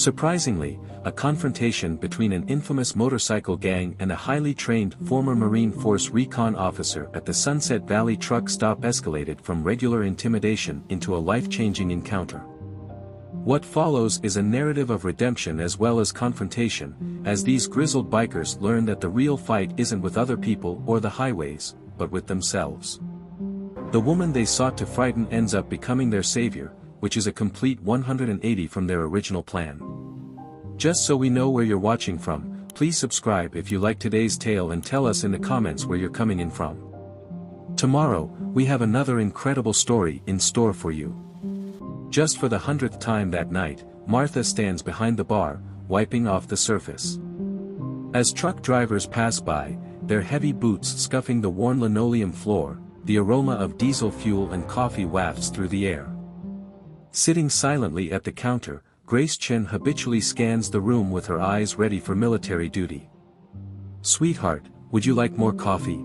Surprisingly, a confrontation between an infamous motorcycle gang and a highly trained former Marine Force recon officer at the Sunset Valley truck stop escalated from regular intimidation into a life-changing encounter. What follows is a narrative of redemption as well as confrontation, as these grizzled bikers learn that the real fight isn't with other people or the highways, but with themselves. The woman they sought to frighten ends up becoming their savior, which is a complete 180 from their original plan. Just so we know where you're watching from, please subscribe if you like today's tale and tell us in the comments where you're coming in from. Tomorrow, we have another incredible story in store for you. Just for the 100th time that night, Martha stands behind the bar, wiping off the surface. As truck drivers pass by, their heavy boots scuffing the worn linoleum floor, the aroma of diesel fuel and coffee wafts through the air. Sitting silently at the counter, Grace Chen habitually scans the room with her eyes ready for military duty. "Sweetheart, would you like more coffee?"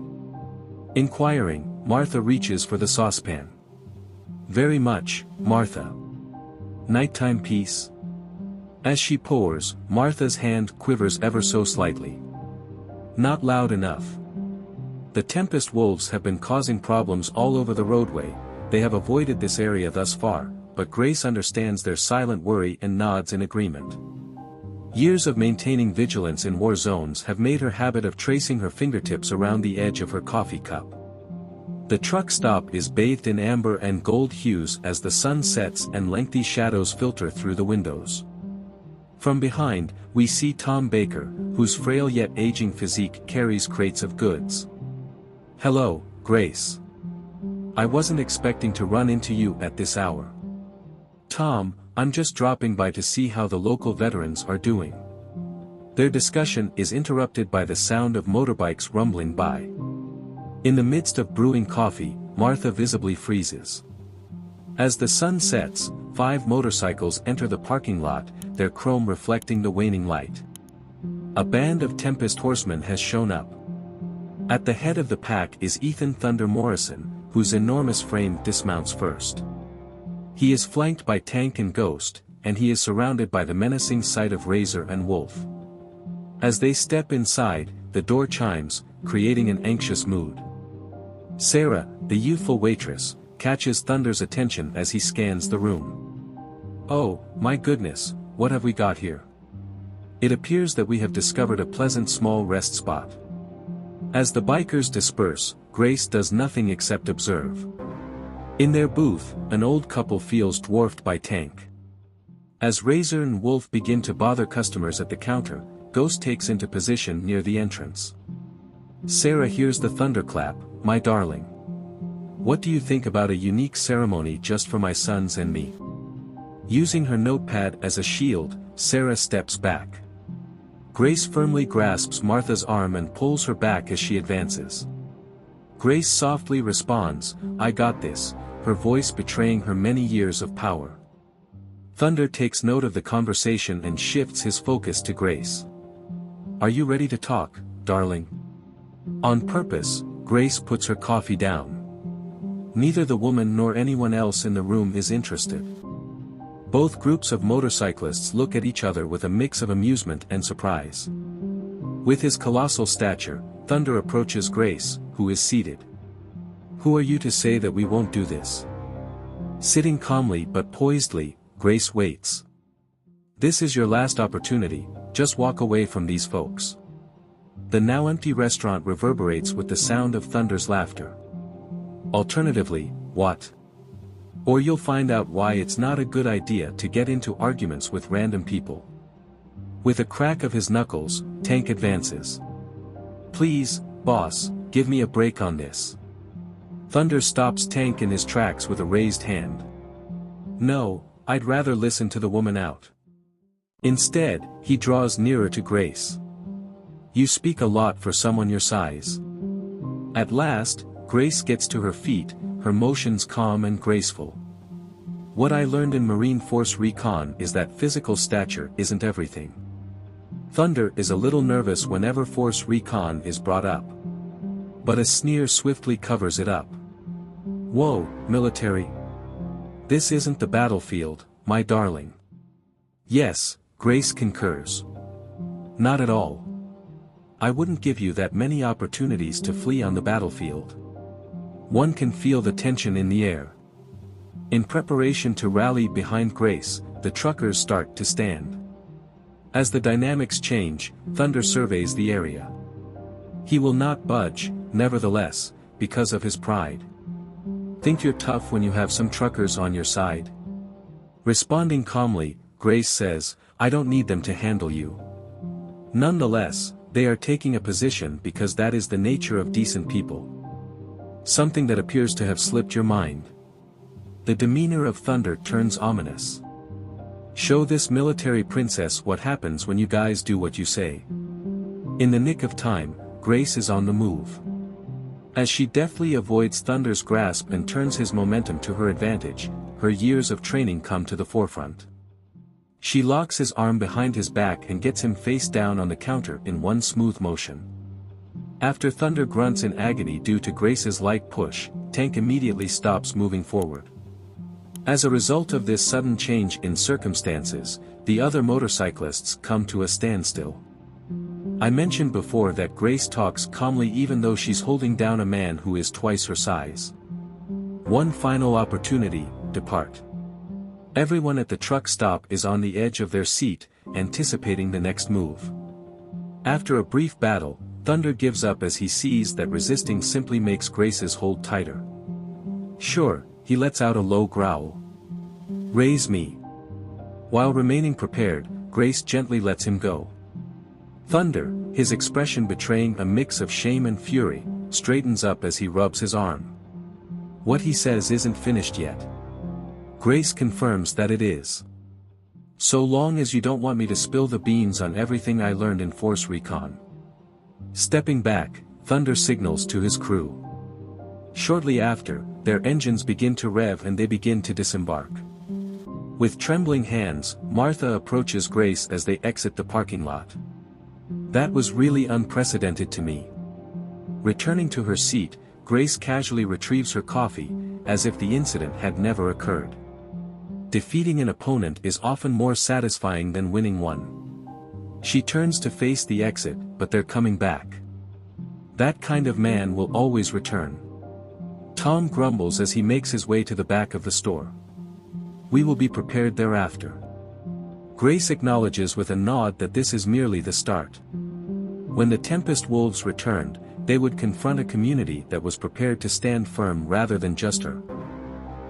Inquiring, Martha reaches for the saucepan. "Very much, Martha." "Nighttime peace?" As she pours, Martha's hand quivers ever so slightly. "Not loud enough." The Tempest wolves have been causing problems all over the roadway. They have avoided this area thus far, but Grace understands their silent worry and nods in agreement. Years of maintaining vigilance in war zones have made her habit of tracing her fingertips around the edge of her coffee cup. The truck stop is bathed in amber and gold hues as the sun sets and lengthy shadows filter through the windows. From behind, we see Tom Baker, whose frail yet aging physique carries crates of goods. "Hello, Grace. I wasn't expecting to run into you at this hour." "Tom, I'm just dropping by to see how the local veterans are doing." Their discussion is interrupted by the sound of motorbikes rumbling by. In the midst of brewing coffee, Martha visibly freezes. As the sun sets, 5 motorcycles enter the parking lot, their chrome reflecting the waning light. A band of Tempest horsemen has shown up. At the head of the pack is Ethan Thunder Morrison, whose enormous frame dismounts first. He is flanked by Tank and Ghost, and he is surrounded by the menacing sight of Razor and Wolf. As they step inside, the door chimes, creating an anxious mood. Sarah, the youthful waitress, catches Thunder's attention as he scans the room. "Oh, my goodness, what have we got here?" It appears that we have discovered a pleasant small rest spot. As the bikers disperse, Grace does nothing except observe. In their booth, an old couple feels dwarfed by Tank. As Razor and Wolf begin to bother customers at the counter, Ghost takes into position near the entrance. Sarah hears the thunderclap. "My darling. What do you think about a unique ceremony just for my sons and me?" Using her notepad as a shield, Sarah steps back. Grace firmly grasps Martha's arm and pulls her back as she advances. Grace softly responds, "I got this," her voice betraying her many years of power. Thunder takes note of the conversation and shifts his focus to Grace. "Are you ready to talk, darling?" On purpose, Grace puts her coffee down. Neither the woman nor anyone else in the room is interested. Both groups of motorcyclists look at each other with a mix of amusement and surprise. With his colossal stature, Thunder approaches Grace, who is seated. "Who are you to say that we won't do this?" Sitting calmly but poisedly, Grace waits. "This is your last opportunity, just walk away from these folks." The now empty restaurant reverberates with the sound of Thunder's laughter. Alternatively, what? Or you'll find out why it's not a good idea to get into arguments with random people. With a crack of his knuckles, Tank advances. "Please, boss, give me a break on this." Thunder stops Tank in his tracks with a raised hand. "No, I'd rather listen to the woman out." Instead, he draws nearer to Grace. "You speak a lot for someone your size." At last, Grace gets to her feet, her motions calm and graceful. "What I learned in Marine Force Recon is that physical stature isn't everything." Thunder is a little nervous whenever Force Recon is brought up. But a sneer swiftly covers it up. "Whoa, military. This isn't the battlefield, my darling." "Yes, Grace concurs. Not at all. I wouldn't give you that many opportunities to flee on the battlefield. One can feel the tension in the air. In preparation to rally behind Grace, the truckers start to stand. As the dynamics change, Thunder surveys the area. He will not budge, nevertheless, because of his pride. Think you're tough when you have some truckers on your side? Responding calmly, Grace says, I don't need them to handle you. Nonetheless, they are taking a position because that is the nature of decent people. Something that appears to have slipped your mind. The demeanor of Thunder turns ominous. Show this military princess what happens when you guys do what you say. In the nick of time, Grace is on the move. As she deftly avoids Thunder's grasp and turns his momentum to her advantage, her years of training come to the forefront. She locks his arm behind his back and gets him face down on the counter in one smooth motion. After Thunder grunts in agony due to Grace's light push, Tank immediately stops moving forward. As a result of this sudden change in circumstances, the other motorcyclists come to a standstill. I mentioned before that Grace talks calmly even though she's holding down a man who is twice her size. One final opportunity, depart. Everyone at the truck stop is on the edge of their seat, anticipating the next move. After a brief battle, Thunder gives up as he sees that resisting simply makes Grace's hold tighter. Sure, he lets out a low growl. Raise me. While remaining prepared, Grace gently lets him go. Thunder, his expression betraying a mix of shame and fury, straightens up as he rubs his arm. What he says isn't finished yet. Grace confirms that it is. So long as you don't want me to spill the beans on everything I learned in Force Recon. Stepping back, Thunder signals to his crew. Shortly after, their engines begin to rev and they begin to disembark. With trembling hands, Martha approaches Grace as they exit the parking lot. That was really unprecedented to me. Returning to her seat, Grace casually retrieves her coffee, as if the incident had never occurred. Defeating an opponent is often more satisfying than winning one. She turns to face the exit, but they're coming back. That kind of man will always return. Tom grumbles as he makes his way to the back of the store. We will be prepared thereafter. Grace acknowledges with a nod that this is merely the start. When the Tempest Wolves returned, they would confront a community that was prepared to stand firm rather than just her.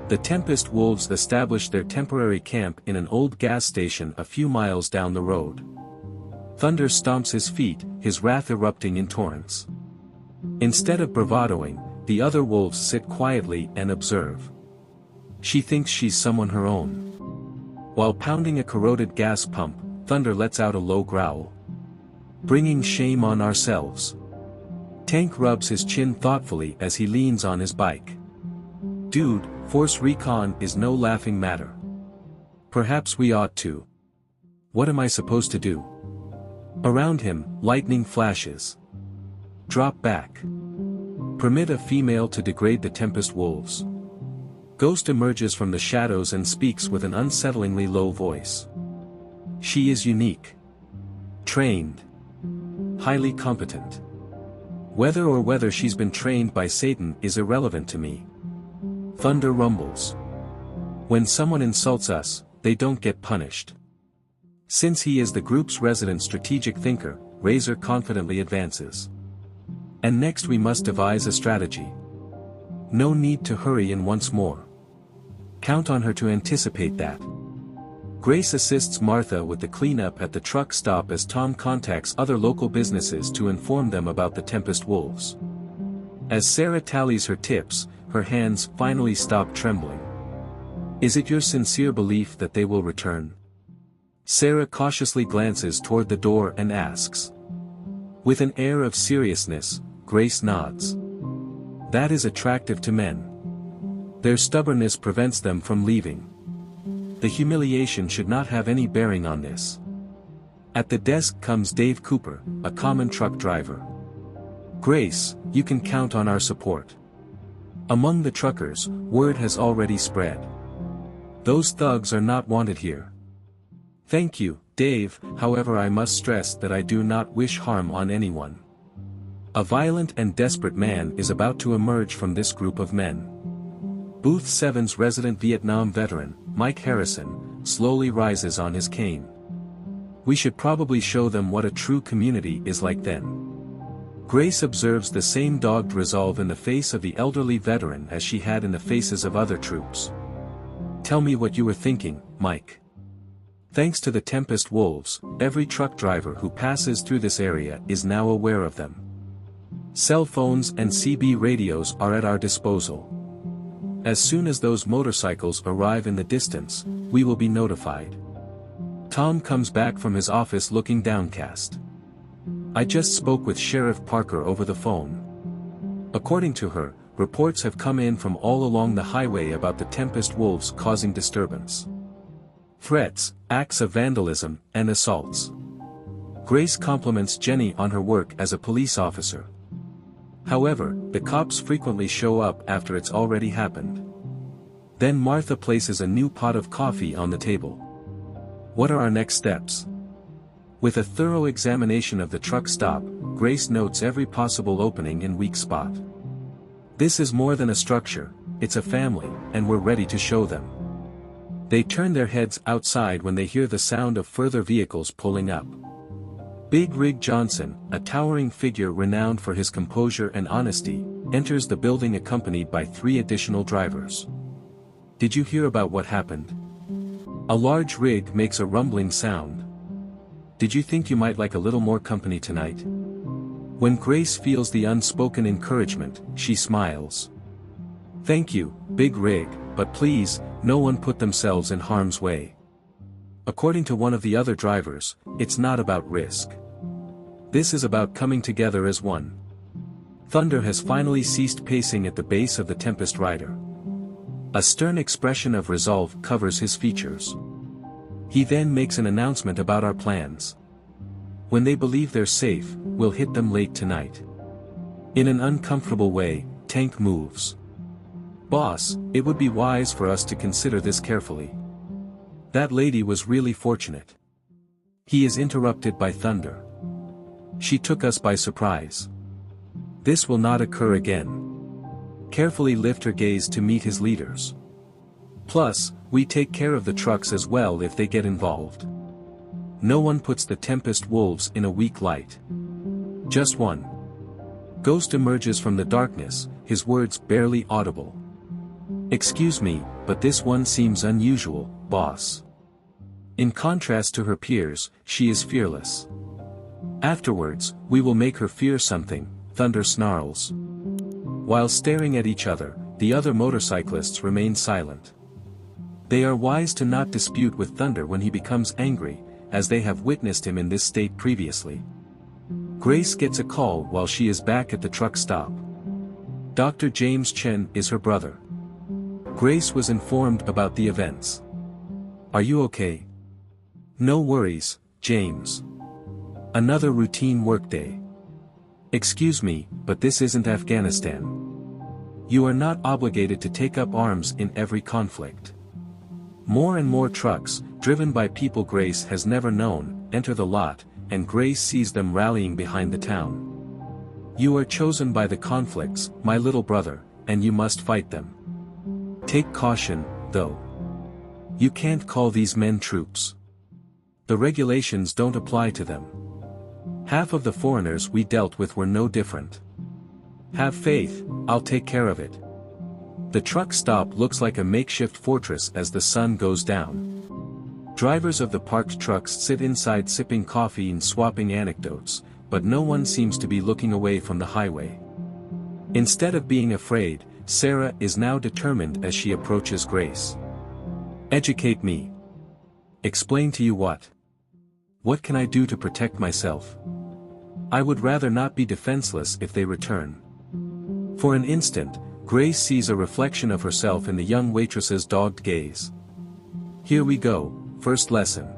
The Tempest Wolves established their temporary camp in an old gas station a few miles down the road. Thunder stomps his feet, his wrath erupting in torrents. Instead of bravadoing, the other wolves sit quietly and observe. She thinks she's someone her own. While pounding a corroded gas pump, Thunder lets out a low growl. Bringing shame on ourselves. Tank rubs his chin thoughtfully as he leans on his bike. Dude, Force Recon is no laughing matter. Perhaps we ought to. What am I supposed to do? Around him, lightning flashes. Drop back. Permit a female to degrade the Tempest Wolves. Ghost emerges from the shadows and speaks with an unsettlingly low voice. She is unique. Trained. Highly competent. Whether she's been trained by Satan is irrelevant to me. Thunder rumbles. When someone insults us, they don't get punished. Since he is the group's resident strategic thinker, Razor confidently advances. And next we must devise a strategy. No need to hurry in once more. Count on her to anticipate that. Grace assists Martha with the cleanup at the truck stop as Tom contacts other local businesses to inform them about the Tempest Wolves. As Sarah tallies her tips, her hands finally stop trembling. Is it your sincere belief that they will return? Sarah cautiously glances toward the door and asks. With an air of seriousness, Grace nods. That is attractive to men. Their stubbornness prevents them from leaving. The humiliation should not have any bearing on this. At the desk comes Dave Cooper, a common truck driver. Grace, you can count on our support. Among the truckers, word has already spread. Those thugs are not wanted here. Thank you, Dave, however, I must stress that I do not wish harm on anyone. A violent and desperate man is about to emerge from this group of men. Booth 7's resident Vietnam veteran, Mike Harrison, slowly rises on his cane. We should probably show them what a true community is like then. Grace observes the same dogged resolve in the face of the elderly veteran as she had in the faces of other troops. Tell me what you were thinking, Mike. Thanks to the Tempest Wolves, every truck driver who passes through this area is now aware of them. Cell phones and CB radios are at our disposal. As soon as those motorcycles arrive in the distance, we will be notified. Tom comes back from his office looking downcast. I just spoke with Sheriff Parker over the phone. According to her, reports have come in from all along the highway about the Tempest Wolves causing disturbance. Threats, acts of vandalism, and assaults. Grace compliments Jenny on her work as a police officer. However, the cops frequently show up after it's already happened. Then Martha places a new pot of coffee on the table. What are our next steps? With a thorough examination of the truck stop, Grace notes every possible opening and weak spot. This is more than a structure, it's a family, and we're ready to show them. They turn their heads outside when they hear the sound of further vehicles pulling up. Big Rig Johnson, a towering figure renowned for his composure and honesty, enters the building accompanied by 3 additional drivers. Did you hear about what happened? A large rig makes a rumbling sound. Did you think you might like a little more company tonight? When Grace feels the unspoken encouragement, she smiles. Thank you, Big Rig, but please, no one put themselves in harm's way. According to one of the other drivers, it's not about risk. This is about coming together as one. Thunder has finally ceased pacing at the base of the Tempest Rider. A stern expression of resolve covers his features. He then makes an announcement about our plans. When they believe they're safe, we'll hit them late tonight. In an uncomfortable way, Tank moves. Boss, it would be wise for us to consider this carefully. That lady was really fortunate. He is interrupted by Thunder. She took us by surprise. This will not occur again. Carefully lift her gaze to meet his leaders. Plus, we take care of the trucks as well if they get involved. No one puts the Tempest Wolves in a weak light. Just one. Ghost emerges from the darkness, his words barely audible. Excuse me, but this one seems unusual, boss. In contrast to her peers, she is fearless. Afterwards, we will make her fear something, Thunder snarls. While staring at each other, the other motorcyclists remain silent. They are wise to not dispute with Thunder when he becomes angry, as they have witnessed him in this state previously. Grace gets a call while she is back at the truck stop. Dr. James Chen is her brother. Grace was informed about the events. Are you okay? No worries, James. Another routine workday. Excuse me, but this isn't Afghanistan. You are not obligated to take up arms in every conflict. More and more trucks, driven by people Grace has never known, enter the lot, and Grace sees them rallying behind the town. You are chosen by the conflicts, my little brother, and you must fight them. Take caution, though. You can't call these men troops. The regulations don't apply to them. Half of the foreigners we dealt with were no different. Have faith, I'll take care of it. The truck stop looks like a makeshift fortress as the sun goes down. Drivers of the parked trucks sit inside sipping coffee and swapping anecdotes, but no one seems to be looking away from the highway. Instead of being afraid, Sarah is now determined as she approaches Grace. Educate me. Explain to you what? What can I do to protect myself? I would rather not be defenseless if they return. For an instant, Grace sees a reflection of herself in the young waitress's dogged gaze. Here we go, first lesson.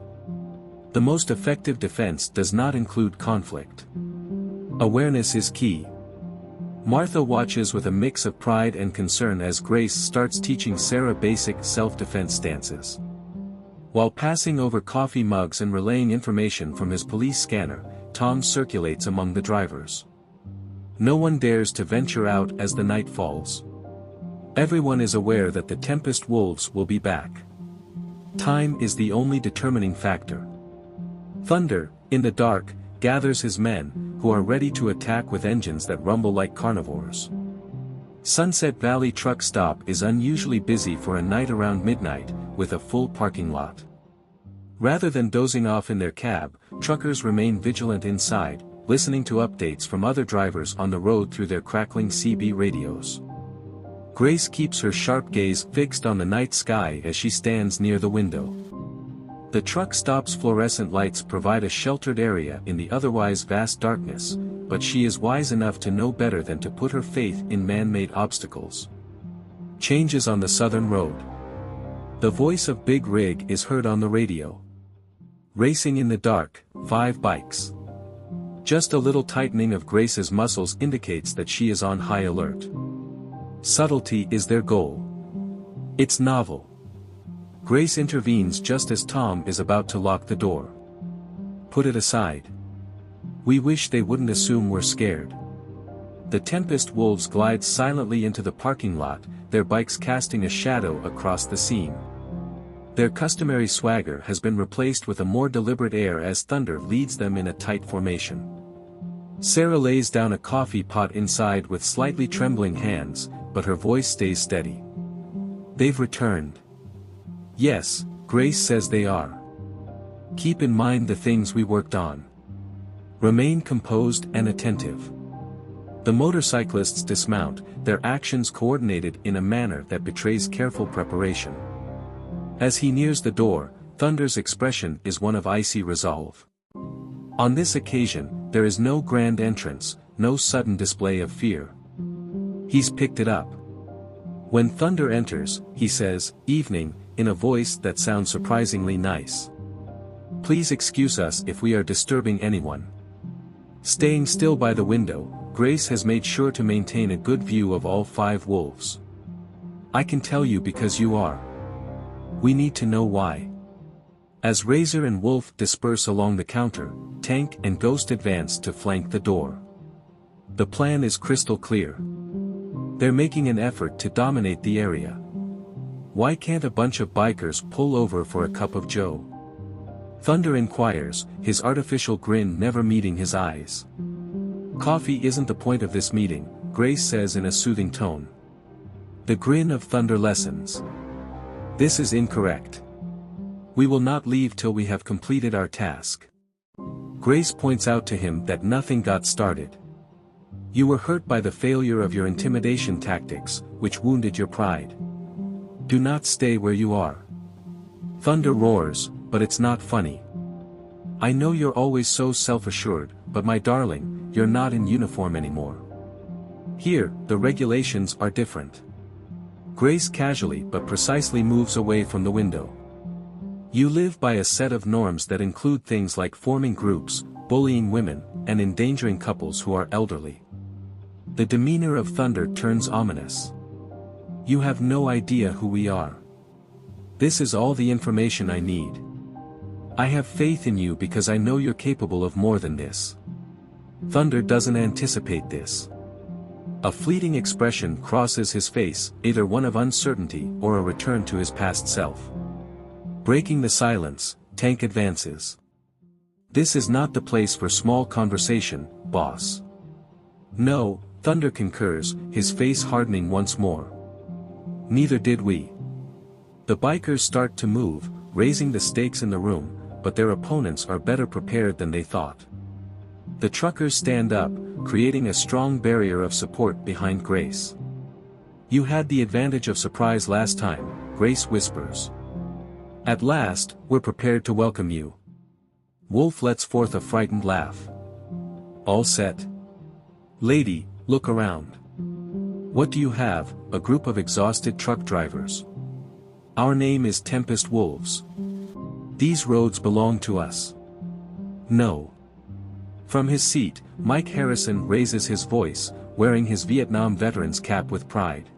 The most effective defense does not include conflict. Awareness is key. Martha watches with a mix of pride and concern as Grace starts teaching Sarah basic self-defense stances. While passing over coffee mugs and relaying information from his police scanner, Tom circulates among the drivers. No one dares to venture out as the night falls. Everyone is aware that the Tempest Wolves will be back. Time is the only determining factor. Thunder, in the dark, gathers his men, who are ready to attack with engines that rumble like carnivores. Sunset Valley Truck Stop is unusually busy for a night around midnight, with a full parking lot. Rather than dozing off in their cab, truckers remain vigilant inside, listening to updates from other drivers on the road through their crackling CB radios. Grace keeps her sharp gaze fixed on the night sky as she stands near the window. The truck stop's fluorescent lights provide a sheltered area in the otherwise vast darkness, but she is wise enough to know better than to put her faith in man-made obstacles. Changes on the southern road. The voice of Big Rig is heard on the radio. Racing in the dark, 5 bikes. Just a little tightening of Grace's muscles indicates that she is on high alert. Subtlety is their goal. It's novel. Grace intervenes just as Tom is about to lock the door. Put it aside. We wish they wouldn't assume we're scared. The Tempest Wolves glide silently into the parking lot, their bikes casting a shadow across the scene. Their customary swagger has been replaced with a more deliberate air as Thunder leads them in a tight formation. Sarah lays down a coffee pot inside with slightly trembling hands, but her voice stays steady. They've returned. Yes, Grace says they are. Keep in mind the things we worked on. Remain composed and attentive. The motorcyclists dismount, their actions coordinated in a manner that betrays careful preparation. As he nears the door, Thunder's expression is one of icy resolve. On this occasion, there is no grand entrance, no sudden display of fear. He's picked it up. When Thunder enters, he says, "Evening," in a voice that sounds surprisingly nice. "Please excuse us if we are disturbing anyone." Staying still by the window, Grace has made sure to maintain a good view of all 5 wolves. "I can tell you because you are. We need to know why." As Razor and Wolf disperse along the counter, Tank and Ghost advance to flank the door. The plan is crystal clear. They're making an effort to dominate the area. Why can't a bunch of bikers pull over for a cup of joe? Thunder inquires, his artificial grin never meeting his eyes. "Coffee isn't the point of this meeting," Grace says in a soothing tone. The grin of Thunder lessens. "This is incorrect. We will not leave till we have completed our task." Grace points out to him that nothing got started. "You were hurt by the failure of your intimidation tactics, which wounded your pride. Do not stay where you are." Thunder roars, "But it's not funny. I know you're always so self-assured, but my darling, you're not in uniform anymore. Here, the regulations are different." Grace casually but precisely moves away from the window. "You live by a set of norms that include things like forming groups, bullying women, and endangering couples who are elderly." The demeanor of Thunder turns ominous. "You have no idea who we are. This is all the information I need. I have faith in you because I know you're capable of more than this." Thunder doesn't anticipate this. A fleeting expression crosses his face, either one of uncertainty or a return to his past self. Breaking the silence, Tank advances. "This is not the place for small conversation, boss." "No," Thunder concurs, his face hardening once more. "Neither did we." The bikers start to move, raising the stakes in the room, but their opponents are better prepared than they thought. The truckers stand up, creating a strong barrier of support behind Grace. "You had the advantage of surprise last time," Grace whispers. "At last, we're prepared to welcome you." Wolf lets forth a frightened laugh. "All set? Lady, look around. What do you have?" A group of exhausted truck drivers. "Our name is Tempest Wolves. These roads belong to us." "No." From his seat, Mike Harrison raises his voice, wearing his Vietnam veteran's cap with pride.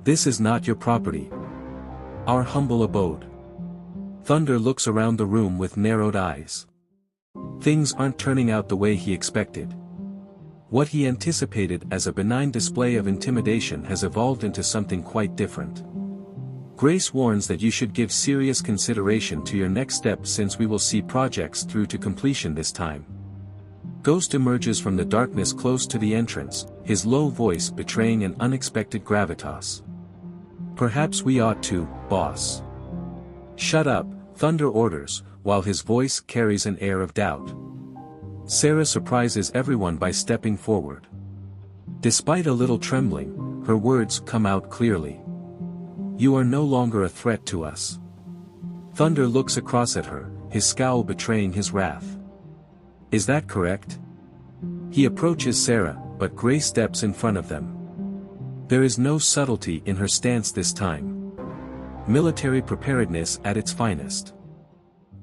"This is not your property. Our humble abode." Thunder looks around the room with narrowed eyes. Things aren't turning out the way he expected. What he anticipated as a benign display of intimidation has evolved into something quite different. Grace warns that you should give serious consideration to your next step, since we will see projects through to completion this time. Ghost emerges from the darkness close to the entrance, his low voice betraying an unexpected gravitas. "Perhaps we ought to, boss." "Shut up," Thunder orders, while his voice carries an air of doubt. Sarah surprises everyone by stepping forward. Despite a little trembling, her words come out clearly. "You are no longer a threat to us." Thunder looks across at her, his scowl betraying his wrath. "Is that correct?" He approaches Sarah, but Grace steps in front of them. There is no subtlety in her stance this time. Military preparedness at its finest.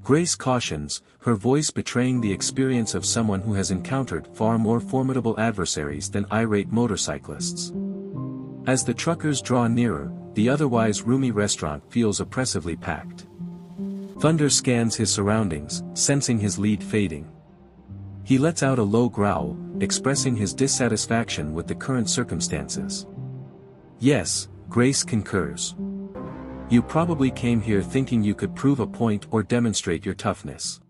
Grace cautions, her voice betraying the experience of someone who has encountered far more formidable adversaries than irate motorcyclists. As the truckers draw nearer, the otherwise roomy restaurant feels oppressively packed. Thunder scans his surroundings, sensing his lead fading. He lets out a low growl, expressing his dissatisfaction with the current circumstances. "Yes," Grace concurs. "You probably came here thinking you could prove a point or demonstrate your toughness.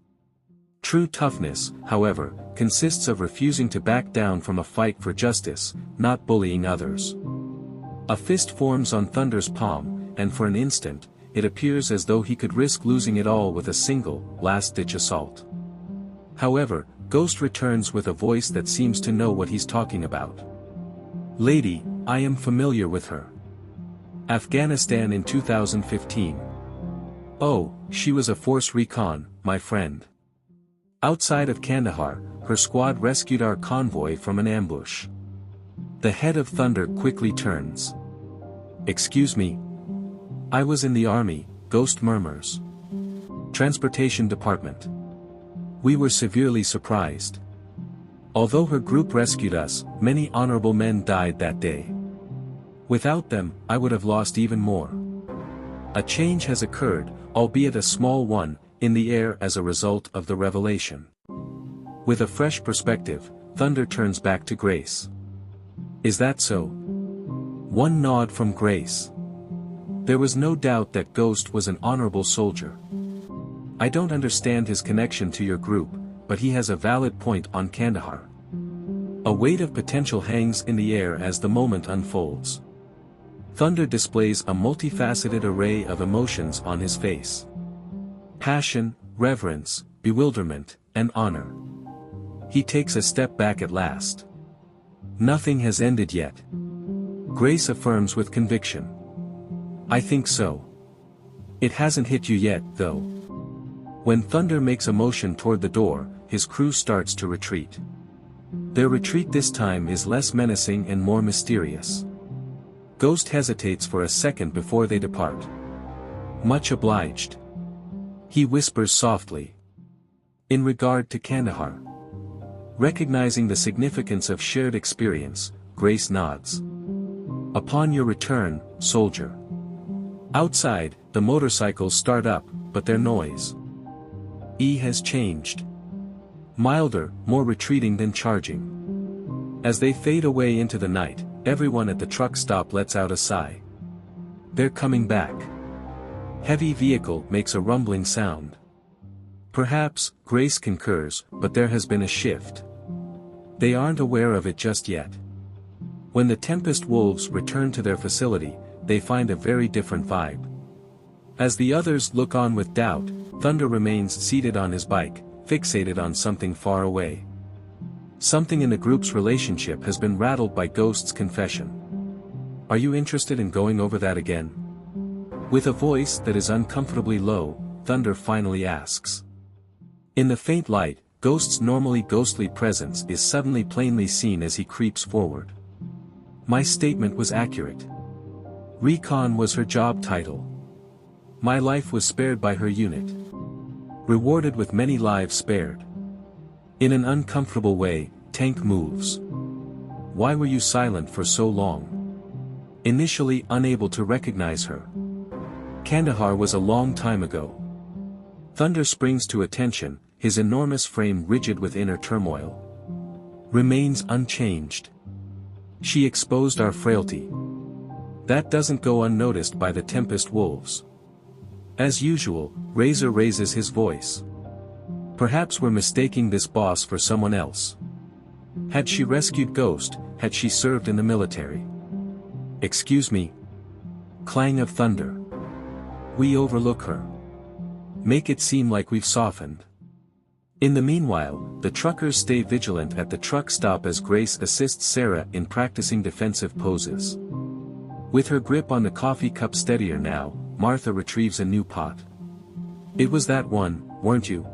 True toughness, however, consists of refusing to back down from a fight for justice, not bullying others." A fist forms on Thunder's palm, and for an instant, it appears as though he could risk losing it all with a single, last-ditch assault. However, Ghost returns with a voice that seems to know what he's talking about. "Lady, I am familiar with her. Afghanistan in 2015. Oh, she was a force recon, my friend. Outside of Kandahar, her squad rescued our convoy from an ambush." The head of Thunder quickly turns. "Excuse me? I was in the army," Ghost murmurs. "Transportation department. We were severely surprised. Although her group rescued us, many honorable men died that day. Without them, I would have lost even more." A change has occurred, albeit a small one, in the air as a result of the revelation. With a fresh perspective, Thunder turns back to Grace. "Is that so?" One nod from Grace. There was no doubt that Ghost was an honorable soldier. "I don't understand his connection to your group, but he has a valid point on Kandahar." A weight of potential hangs in the air as the moment unfolds. Thunder displays a multifaceted array of emotions on his face. Passion, reverence, bewilderment, and honor. He takes a step back at last. "Nothing has ended yet." Grace affirms with conviction. "I think so. It hasn't hit you yet, though." When Thunder makes a motion toward the door, his crew starts to retreat. Their retreat this time is less menacing and more mysterious. Ghost hesitates for a second before they depart. "Much obliged." He whispers softly. "In regard to Kandahar." Recognizing the significance of shared experience, Grace nods. "Upon your return, soldier." Outside, the motorcycles start up, but their noise has changed. Milder, more retreating than charging. As they fade away into the night, everyone at the truck stop lets out a sigh. They're coming back. Heavy vehicle makes a rumbling sound. Perhaps, Grace concurs, but there has been a shift. They aren't aware of it just yet. When the Tempest Wolves return to their facility, they find a very different vibe. As the others look on with doubt, Thunder remains seated on his bike, fixated on something far away. Something in the group's relationship has been rattled by Ghost's confession. "Are you interested in going over that again?" With a voice that is uncomfortably low, Thunder finally asks. In the faint light, Ghost's normally ghostly presence is suddenly plainly seen as he creeps forward. "My statement was accurate. Recon was her job title. My life was spared by her unit. Rewarded with many lives spared. In an uncomfortable way, Tank moves. Why were you silent for so long?" Initially unable to recognize her. "Kandahar was a long time ago. Thunder springs to attention, his enormous frame rigid with inner turmoil. Remains unchanged. She exposed our frailty. That doesn't go unnoticed by the Tempest wolves. As usual, Razor raises his voice. Perhaps we're mistaking this boss for someone else. Had she rescued Ghost, had she served in the military? Excuse me. Clang of thunder. We overlook her. Make it seem like we've softened. In the meanwhile, the truckers stay vigilant at the truck stop as Grace assists Sarah in practicing defensive poses. With her grip on the coffee cup steadier now, Martha retrieves a new pot. It was that one, weren't you?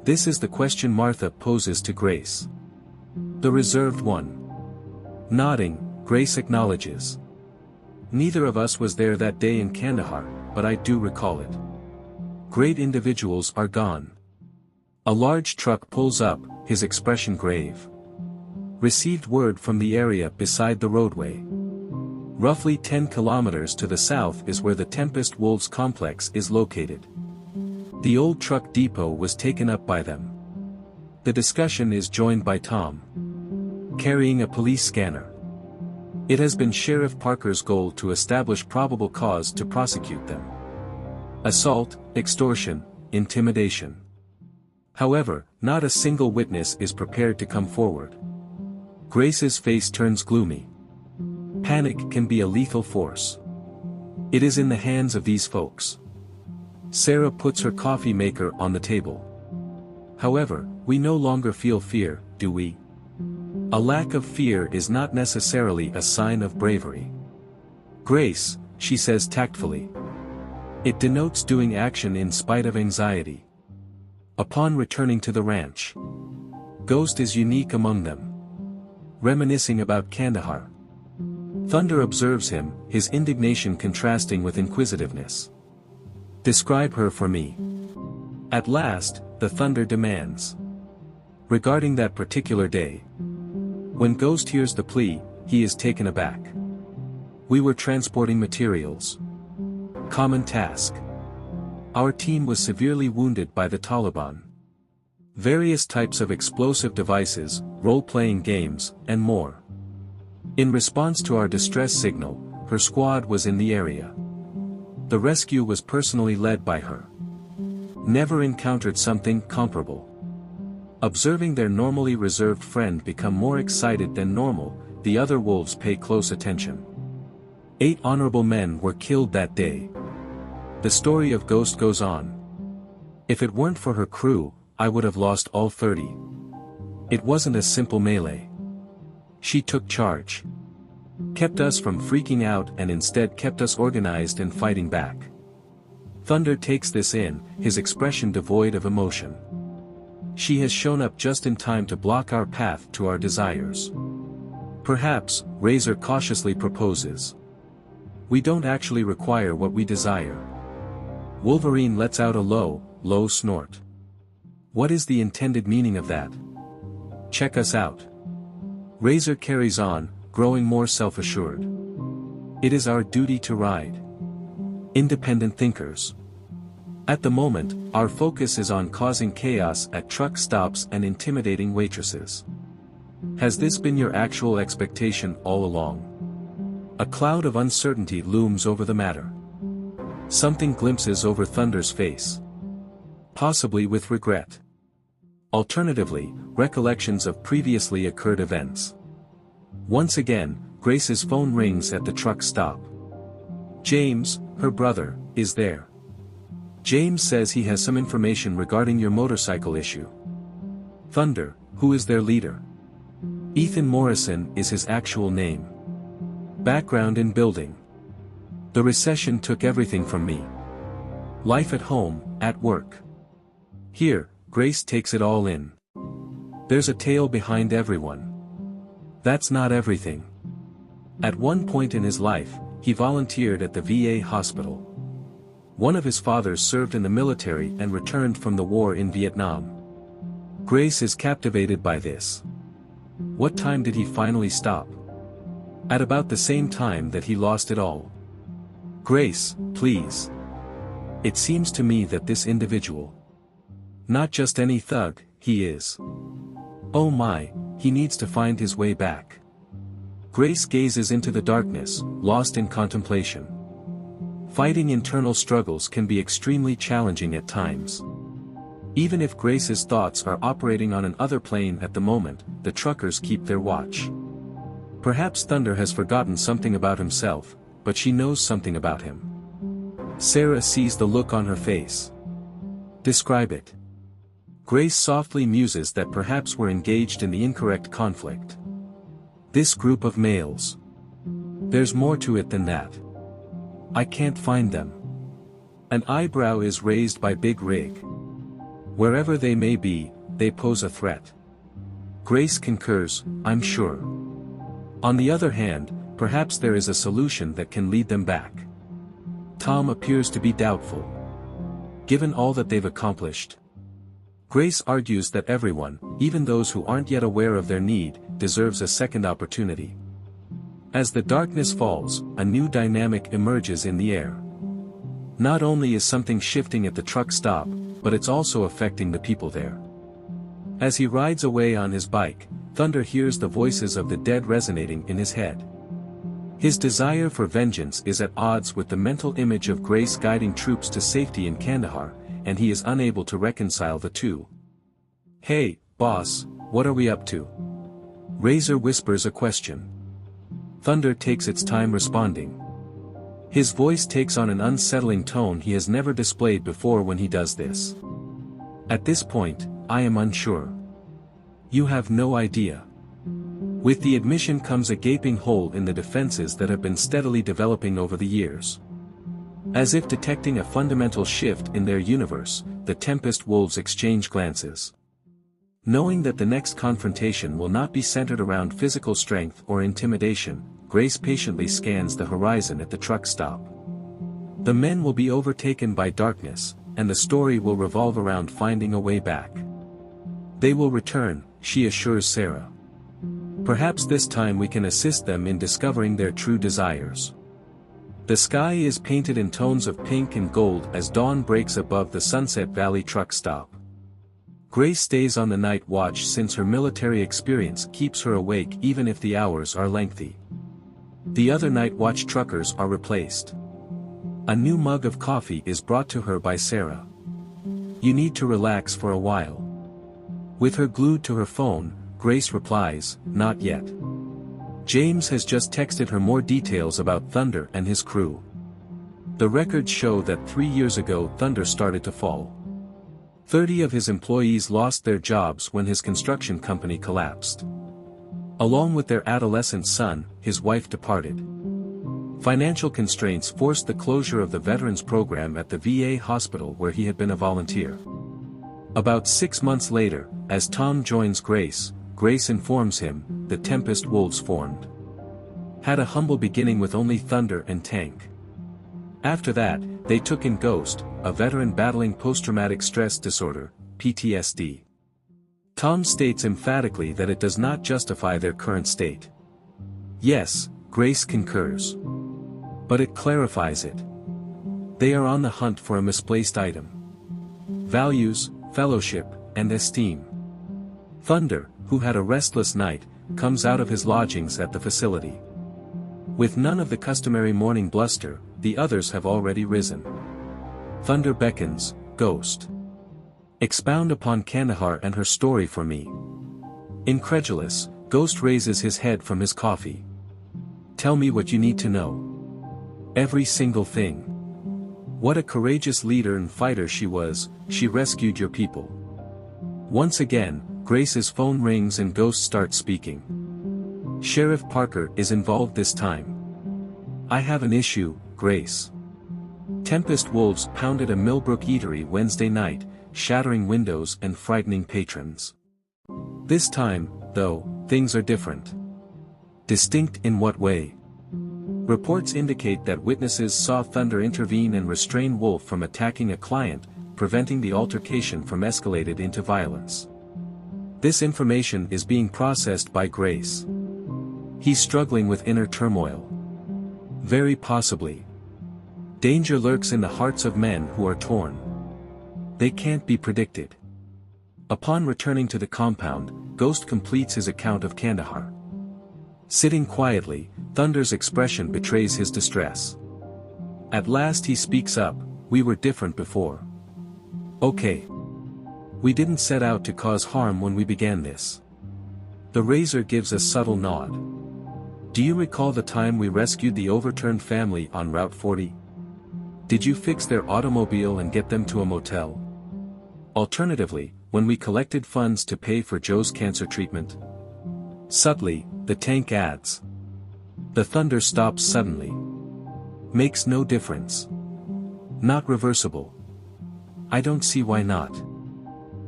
This is the question Martha poses to Grace. The reserved one. Nodding, Grace acknowledges. Neither of us was there that day in Kandahar, but I do recall it. Great individuals are gone. A large truck pulls up, his expression grave. Received word from the area beside the roadway. Roughly 10 kilometers to the south is where the Tempest Wolves complex is located. The old truck depot was taken up by them. The discussion is joined by Tom. Carrying a police scanner. It has been Sheriff Parker's goal to establish probable cause to prosecute them. Assault, extortion, intimidation. However, not a single witness is prepared to come forward. Grace's face turns gloomy. Panic can be a lethal force. It is in the hands of these folks. Sarah puts her coffee maker on the table. However, we no longer feel fear, do we? A lack of fear is not necessarily a sign of bravery. Grace, she says tactfully. It denotes doing action in spite of anxiety. Upon returning to the ranch, Ghost is unique among them. Reminiscing about Kandahar. Thunder observes him, his indignation contrasting with inquisitiveness. Describe her for me. At last, the Thunder demands. Regarding that particular day. When Ghost hears the plea, he is taken aback. We were transporting materials. Common task. Our team was severely wounded by the Taliban. Various types of explosive devices, role-playing games, and more. In response to our distress signal, her squad was in the area. The rescue was personally led by her. Never encountered something comparable. Observing their normally reserved friend become more excited than normal, the other wolves pay close attention. 8 honorable men were killed that day. The story of Ghost goes on. If it weren't for her crew, I would have lost all 30. It wasn't a simple melee. She took charge. Kept us from freaking out and instead kept us organized and fighting back. Thunder takes this in, his expression devoid of emotion. She has shown up just in time to block our path to our desires. Perhaps, Razor cautiously proposes. We don't actually require what we desire. Wolverine lets out a low snort. What is the intended meaning of that? Check us out. Razor carries on, growing more self-assured. It is our duty to ride. Independent thinkers. At the moment, our focus is on causing chaos at truck stops and intimidating waitresses. Has this been your actual expectation all along? A cloud of uncertainty looms over the matter. Something glimpses over Thunder's face. Possibly with regret. Alternatively, recollections of previously occurred events. Once again, Grace's phone rings at the truck stop. James, her brother, is there. James says he has some information regarding your motorcycle issue. Thunder, who is their leader? Ethan Morrison is his actual name. Background in building. The recession took everything from me. Life at home, at work. Here, Grace takes it all in. There's a tale behind everyone. That's not everything. At one point in his life, he volunteered at the VA hospital. One of his fathers served in the military and returned from the war in Vietnam. Grace is captivated by this. What time did he finally stop? At about the same time that he lost it all. Grace, please. It seems to me that this individual, not just any thug, he is. Oh my, he needs to find his way back. Grace gazes into the darkness, lost in contemplation. Fighting internal struggles can be extremely challenging at times. Even if Grace's thoughts are operating on an other plane at the moment, the truckers keep their watch. Perhaps Thunder has forgotten something about himself, but she knows something about him. Sarah sees the look on her face. Describe it. Grace softly muses that perhaps we're engaged in the incorrect conflict. This group of males. There's more to it than that. I can't find them. An eyebrow is raised by Big Rig. Wherever they may be, they pose a threat. Grace concurs, I'm sure. On the other hand, perhaps there is a solution that can lead them back. Tom appears to be doubtful. Given all that they've accomplished. Grace argues that everyone, even those who aren't yet aware of their need, deserves a second opportunity. As the darkness falls, a new dynamic emerges in the air. Not only is something shifting at the truck stop, but it's also affecting the people there. As he rides away on his bike, Thunder hears the voices of the dead resonating in his head. His desire for vengeance is at odds with the mental image of Grace guiding troops to safety in Kandahar, and he is unable to reconcile the two. Hey, boss, what are we up to? Razor whispers a question. Thunder takes its time responding. His voice takes on an unsettling tone he has never displayed before when he does this. At this point, I am unsure. You have no idea. With the admission comes a gaping hole in the defenses that have been steadily developing over the years. As if detecting a fundamental shift in their universe, the Tempest Wolves exchange glances. Knowing that the next confrontation will not be centered around physical strength or intimidation, Grace patiently scans the horizon at the truck stop. The men will be overtaken by darkness, and the story will revolve around finding a way back. They will return, she assures Sarah. Perhaps this time we can assist them in discovering their true desires. The sky is painted in tones of pink and gold as dawn breaks above the Sunset Valley truck stop. Grace stays on the night watch since her military experience keeps her awake even if the hours are lengthy. The other night watch truckers are replaced. A new mug of coffee is brought to her by Sarah. You need to relax for a while. With her glued to her phone, Grace replies, not yet. James has just texted her more details about Thunder and his crew. The records show that 3 years ago Thunder started to fall. 30 of his employees lost their jobs when his construction company collapsed. Along with their adolescent son, his wife departed. Financial constraints forced the closure of the veterans program at the VA hospital where he had been a volunteer. About 6 months later, as Tom joins Grace, Grace informs him, the Tempest Wolves formed. Had a humble beginning with only Thunder and Tank. After that, they took in Ghost, a veteran battling post-traumatic stress disorder, PTSD. Tom states emphatically that it does not justify their current state. Yes, Grace concurs. But it clarifies it. They are on the hunt for a misplaced item. Values, fellowship, and esteem. Thunder, who had a restless night, comes out of his lodgings at the facility. With none of the customary morning bluster, the others have already risen. Thunder beckons, Ghost. Expound upon Kandahar and her story for me. Incredulous, Ghost raises his head from his coffee. Tell me what you need to know. Every single thing. What a courageous leader and fighter she was, she rescued your people. Once again, Grace's phone rings and Ghost starts speaking. Sheriff Parker is involved this time. I have an issue, Grace. Tempest Wolves pounded a Millbrook eatery Wednesday night, shattering windows and frightening patrons. This time, though, things are different. Distinct in what way? Reports indicate that witnesses saw Thunder intervene and restrain Wolf from attacking a client, preventing the altercation from escalated into violence. This information is being processed by Grace. He's struggling with inner turmoil. Very possibly. Danger lurks in the hearts of men who are torn. They can't be predicted. Upon returning to the compound, Ghost completes his account of Kandahar. Sitting quietly, Thunder's expression betrays his distress. At last he speaks up, "We were different before. Okay. We didn't set out to cause harm when we began this." The Razor gives a subtle nod. "Do you recall the time we rescued the overturned family on Route 40? Did you fix their automobile and get them to a motel? Alternatively, when we collected funds to pay for Joe's cancer treatment?" Subtly, the tank adds. The Thunder stops suddenly. "Makes no difference. Not reversible. I don't see why not."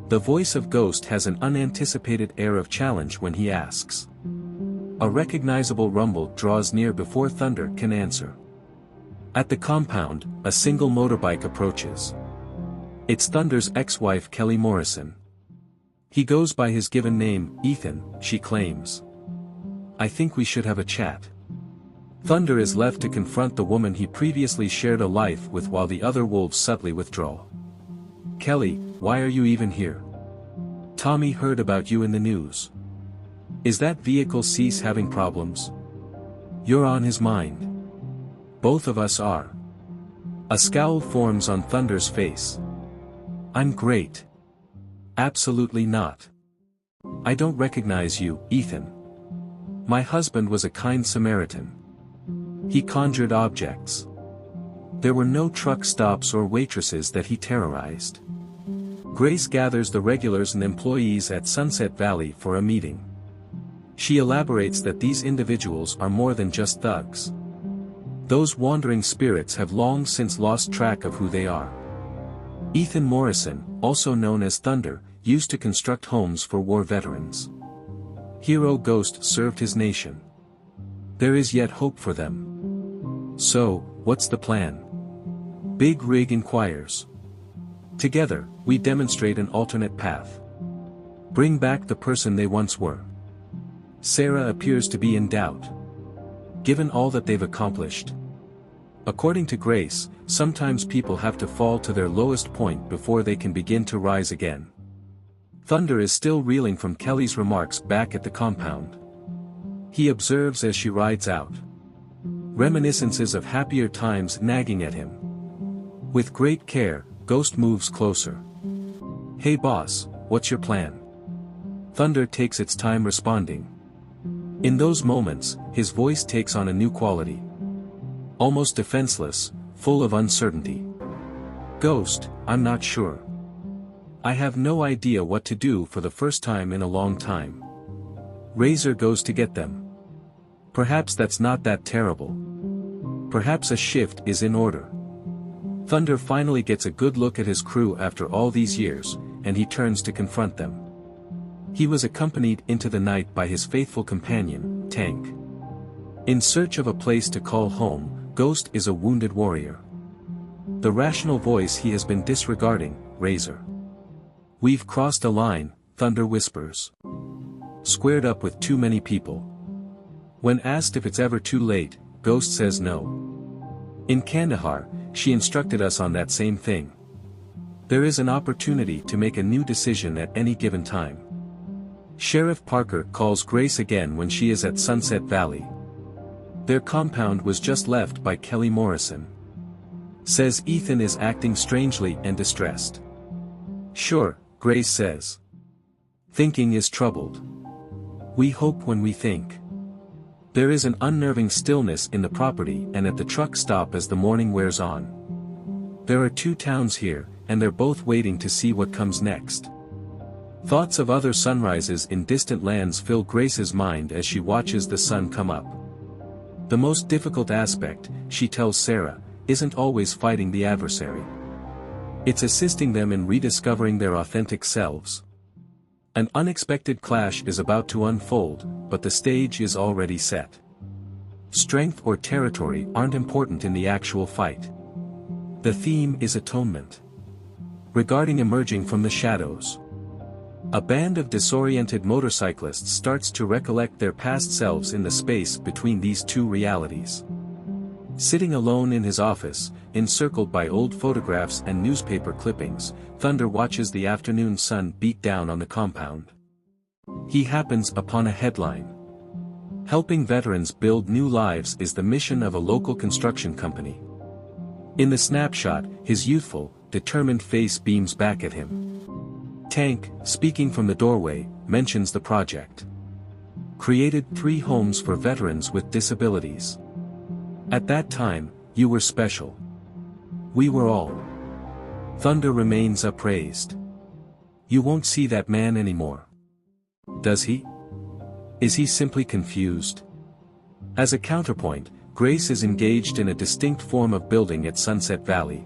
The voice of Ghost has an unanticipated air of challenge when he asks. A recognizable rumble draws near before Thunder can answer. At the compound, a single motorbike approaches. It's Thunder's ex-wife Kelly Morrison. He goes by his given name, Ethan, she claims. "I think we should have a chat." Thunder is left to confront the woman he previously shared a life with while the other wolves subtly withdraw. "Kelly, why are you even here? Tommy heard about you in the news. Is that vehicle cease having problems? You're on his mind. Both of us are." A scowl forms on Thunder's face. "I'm great." "Absolutely not. I don't recognize you, Ethan. My husband was a kind Samaritan. He conjured objects. There were no truck stops or waitresses that he terrorized." Grace gathers the regulars and employees at Sunset Valley for a meeting. She elaborates that these individuals are more than just thugs. Those wandering spirits have long since lost track of who they are. Ethan Morrison, also known as Thunder, used to construct homes for war veterans. Hero Ghost served his nation. There is yet hope for them. "So, what's the plan?" Big Rig inquires. "Together, we demonstrate an alternate path. Bring back the person they once were." Sarah appears to be in doubt. Given all that they've accomplished. According to Grace, sometimes people have to fall to their lowest point before they can begin to rise again. Thunder is still reeling from Kelly's remarks back at the compound. He observes as she rides out. Reminiscences of happier times nagging at him. With great care, Ghost moves closer. "Hey boss, what's your plan?" Thunder takes its time responding. In those moments, his voice takes on a new quality. Almost defenseless, full of uncertainty. "Ghost, I'm not sure. I have no idea what to do for the first time in a long time. Razor goes to get them. Perhaps that's not that terrible. Perhaps a shift is in order." Thunder finally gets a good look at his crew after all these years, and he turns to confront them. He was accompanied into the night by his faithful companion, Tank. In search of a place to call home, Ghost is a wounded warrior. The rational voice he has been disregarding, Razor. "We've crossed a line," Thunder whispers. "Squared up with too many people." When asked if it's ever too late, Ghost says no. In Kandahar, she instructed us on that same thing. There is an opportunity to make a new decision at any given time. Sheriff Parker calls Grace again when she is at Sunset Valley. Their compound was just left by Kelly Morrison. Says Ethan is acting strangely and distressed. "Sure," Grace says. "Thinking is troubled. We hope when we think." There is an unnerving stillness in the property and at the truck stop as the morning wears on. There are two towns here, and they're both waiting to see what comes next. Thoughts of other sunrises in distant lands fill Grace's mind as she watches the sun come up. The most difficult aspect, she tells Sarah, isn't always fighting the adversary. It's assisting them in rediscovering their authentic selves. An unexpected clash is about to unfold, but the stage is already set. Strength or territory aren't important in the actual fight. The theme is atonement. Regarding emerging from the shadows. A band of disoriented motorcyclists starts to recollect their past selves in the space between these two realities. Sitting alone in his office, encircled by old photographs and newspaper clippings, Thunder watches the afternoon sun beat down on the compound. He happens upon a headline. Helping veterans build new lives is the mission of a local construction company. In the snapshot, his youthful, determined face beams back at him. Tank, speaking from the doorway, mentions the project. Created 3 homes for veterans with disabilities. At that time, you were special. We were all. Thunder remains upraised. You won't see that man anymore. Does he? Is he simply confused? As a counterpoint, Grace is engaged in a distinct form of building at Sunset Valley.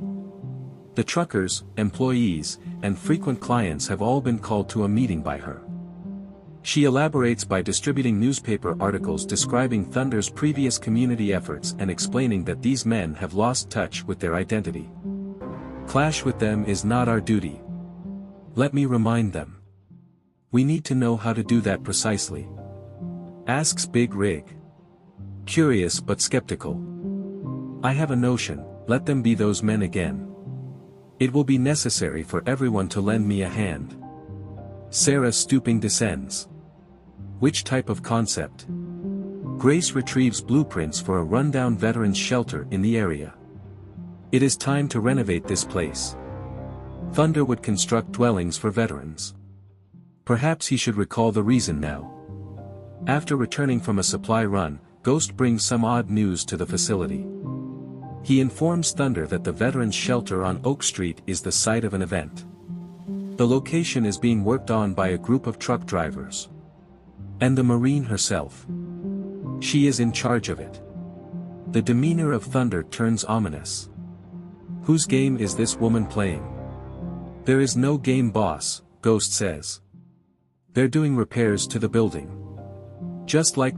The truckers, employees, and frequent clients have all been called to a meeting by her. She elaborates by distributing newspaper articles describing Thunder's previous community efforts and explaining that these men have lost touch with their identity. Clash with them is not our duty. Let me remind them. We need to know how to do that precisely. Asks Big Rig. Curious but skeptical. I have a notion, let them be those men again. It will be necessary for everyone to lend me a hand. Sarah stooping descends. Which type of concept? Grace retrieves blueprints for a rundown veterans shelter in the area. It is time to renovate this place. Thunder would construct dwellings for veterans. Perhaps he should recall the reason now. After returning from a supply run, Ghost brings some odd news to the facility. He informs Thunder that the veterans shelter on Oak Street is the site of an event. The location is being worked on by a group of truck drivers. And the Marine herself. She is in charge of it. The demeanor of Thunder turns ominous. Whose game is this woman playing? There is no game, boss, Ghost says. They're doing repairs to the building. Just like